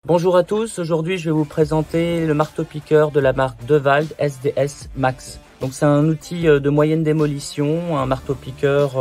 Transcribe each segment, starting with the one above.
Bonjour à tous, aujourd'hui je vais vous présenter le marteau-piqueur de la marque Dewald SDS Max. Donc c'est un outil de moyenne démolition, un marteau-piqueur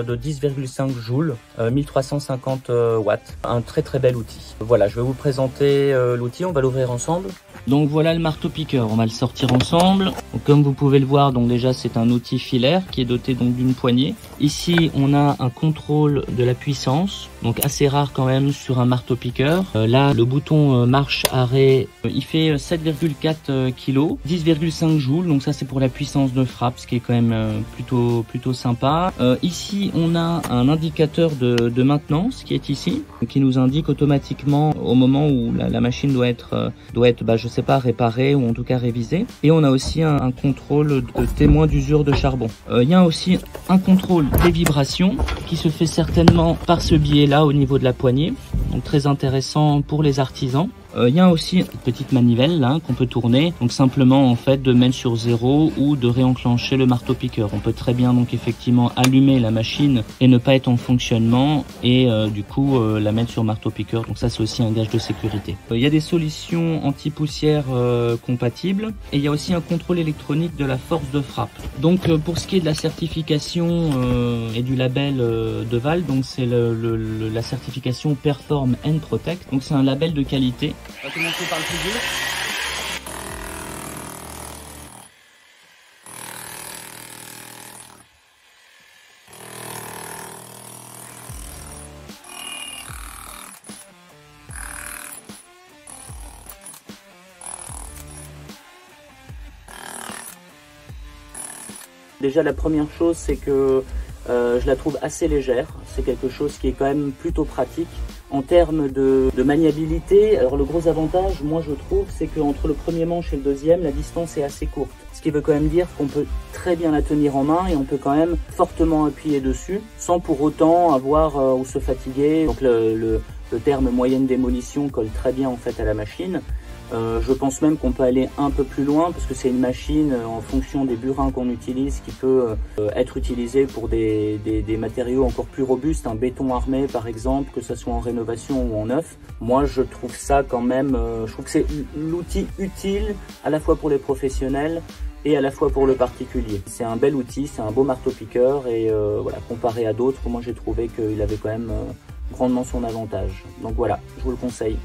de 10,5 joules, 1350 watts, un très bel outil. Voilà, je vais vous présenter l'outil, on va l'ouvrir ensemble. Donc voilà le marteau-piqueur, on va le sortir ensemble. Donc, comme vous pouvez le voir, donc déjà c'est un outil filaire qui est doté donc d'une poignée. Ici on a un contrôle de la puissance, donc assez rare quand même sur un marteau-piqueur. Là le bouton marche-arrêt, il fait 7,4 kg, 10,5 joules, donc ça c'est pour la puissance de frappe, ce qui est quand même plutôt sympa. Ici on a un indicateur de maintenance qui est ici, qui nous indique automatiquement au moment où la machine doit être je sais pas, réparée ou en tout cas révisée. Et on a aussi un contrôle de témoin d'usure de charbon. Il y a aussi un contrôle des vibrations qui se fait certainement par ce biais-là au niveau de la poignée, donc très intéressant pour les artisans. Il y a aussi une petite manivelle là qu'on peut tourner, donc simplement en fait de mettre sur 0 ou de réenclencher le marteau-piqueur. On peut très bien donc effectivement allumer la machine et ne pas être en fonctionnement et du coup la mettre sur marteau-piqueur, donc ça c'est aussi un gage de sécurité. Il y a des solutions anti-poussière compatibles et il y a aussi un contrôle électronique de la force de frappe. Donc pour ce qui est de la certification et du label Dewald, donc c'est la certification Perform and Protect, donc c'est un label de qualité. On va commencer par le plus dur. Déjà la première chose c'est que je la trouve assez légère, c'est quelque chose qui est quand même plutôt pratique. En termes de maniabilité, alors le gros avantage, moi je trouve, c'est qu'entre le premier manche et le deuxième, la distance est assez courte. Ce qui veut quand même dire qu'on peut très bien la tenir en main et on peut quand même fortement appuyer dessus sans pour autant avoir ou se fatiguer. Donc le terme moyenne démolition colle très bien en fait à la machine. Je pense même qu'on peut aller un peu plus loin parce que c'est une machine en fonction des burins qu'on utilise qui peut être utilisée pour des matériaux encore plus robustes, un béton armé par exemple, que ce soit en rénovation ou en neuf. Moi je trouve ça quand même, je trouve que c'est l'outil utile à la fois pour les professionnels et à la fois pour le particulier. C'est un bel outil, c'est un beau marteau-piqueur et voilà, comparé à d'autres, moi j'ai trouvé qu'il avait quand même grandement son avantage. Donc voilà, je vous le conseille.